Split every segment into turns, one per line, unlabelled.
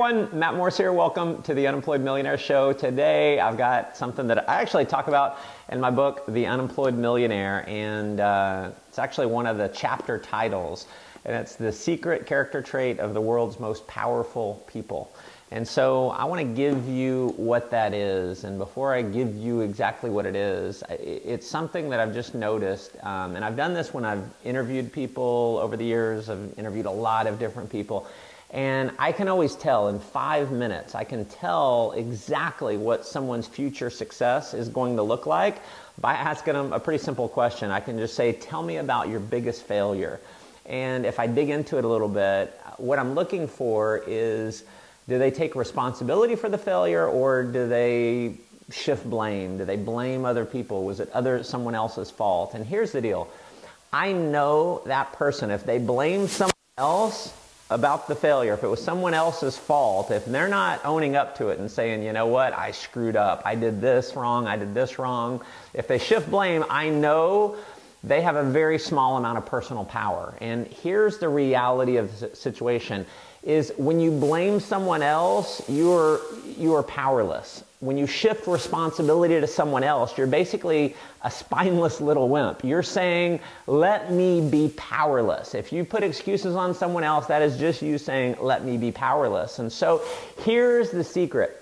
everyone, Matt Morse here. Welcome to the Unemployed Millionaire Show. Today I've got something that I actually talk about in my book, The Unemployed Millionaire, and it's actually one of the chapter titles, and it's the secret character trait of the world's most powerful people. And so I want to give you what that is, and before I give you exactly what it is, it's something that I've just noticed, and I've done this when I've interviewed people over the years. I've interviewed a lot of different people, and I can always tell in 5 minutes, I can tell exactly what someone's future success is going to look like by asking them a pretty simple question. I can just say, tell me about your biggest failure. And if I dig into it a little bit, what I'm looking for is, do they take responsibility for the failure, or do they shift blame? Do they blame other people? Was it someone else's fault? And here's the deal. I know that person, if they blame someone else about the failure, if it was someone else's fault, if they're not owning up to it and saying, you know what, I screwed up, I did this wrong, I did this wrong. If they shift blame, I know they have a very small amount of personal power. And here's the reality of the situation, is when you blame someone else, you are powerless. When you shift responsibility to someone else, you're basically a spineless little wimp. You're saying, let me be powerless. If you put excuses on someone else, that is just you saying, let me be powerless. And so here's the secret.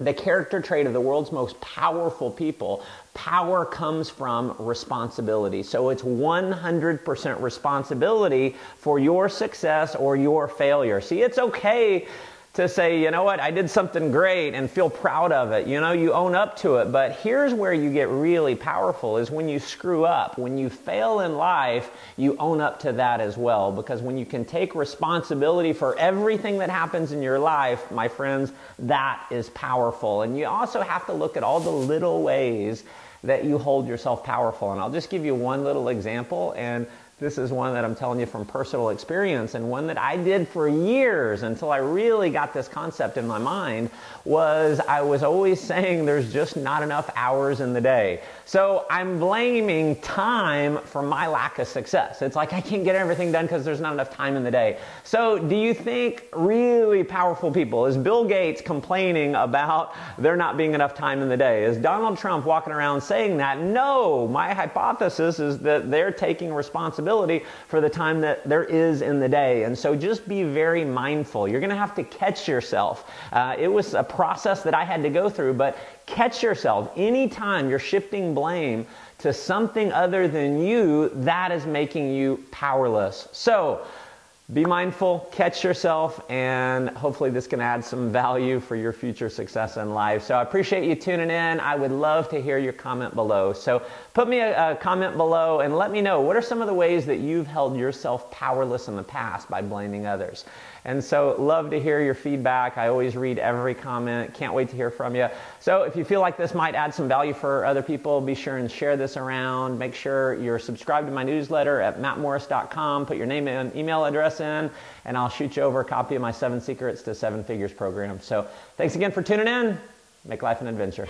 The character trait of the world's most powerful people, power comes from responsibility. So it's 100% responsibility for your success or your failure. See, it's okay to say, you know what, I did something great and feel proud of it. You know, you own up to it. But here's where you get really powerful, is when you screw up. When you fail in life, you own up to that as well. Because when you can take responsibility for everything that happens in your life, my friends, that is powerful. And you also have to look at all the little ways that you hold yourself powerful. And I'll just give you one little example, and this is one that I'm telling you from personal experience, and one that I did for years until I really got this concept in my mind. Was I was always saying there's just not enough hours in the day. So I'm blaming time for my lack of success. It's like I can't get everything done because there's not enough time in the day. So do you think really powerful people, is Bill Gates complaining about there not being enough time in the day? Is Donald Trump walking around saying that? No, my hypothesis is that they're taking responsibility for the time that there is in the day. And so just be very mindful. You're going to have to catch yourself. It was a process that I had to go through, but catch yourself. Anytime you're shifting blame to something other than you, that is making you powerless. So be mindful, catch yourself, and hopefully this can add some value for your future success in life. So I appreciate you tuning in. I would love to hear your comment below. So put me a comment below and let me know, what are some of the ways that you've held yourself powerless in the past by blaming others? And so love to hear your feedback. I always read every comment. Can't wait to hear from you. So if you feel like this might add some value for other people, be sure and share this around. Make sure you're subscribed to my newsletter at mattmorris.com. Put your name and email address in, and I'll shoot you over a copy of my 7 Secrets to 7 Figures program. So thanks again for tuning in. Make life an adventure.